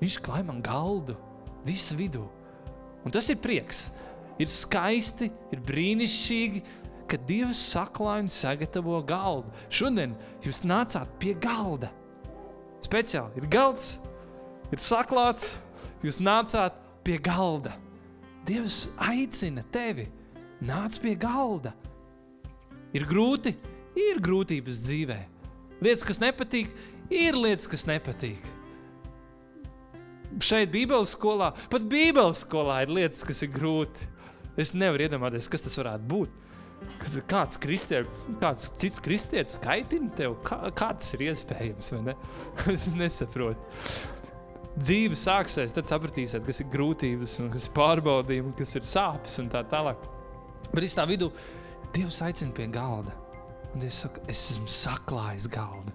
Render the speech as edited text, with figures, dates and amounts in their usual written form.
Viņš klāj man galdu visu vidū. Un tas ir prieks. Ir skaisti, ir brīnišķīgi, ka Dievs saklāj un sagatavo galdu. Šodien jūs nācāt pie galda. Speciāli ir galds, ir saklāts, jūs nācāt pie galda. Dievs aicina tevi, nāc pie galda. Ir grūti, ir grūtības dzīvē. Lietas, kas nepatīk, ir lietas, kas nepatīk. Šeit Bībeles skolā, pat Bībeles skolā ir lietas, kas ir grūti. Es nevaru iedomāties, kas tas varētu būt. Kāds cits kristietis skaitina tev, kā tas ir iespējams, vai ne? Es nesaprotu. Dzīve sāksies, tad sapratīsiet, kas ir grūtības, un kas ir pārbaudījumi, kas ir sāpes un tā tālāk. Bet es tā vidū, Dievs aicina pie galda. Un Dievs saka, es esmu saklājis galdu.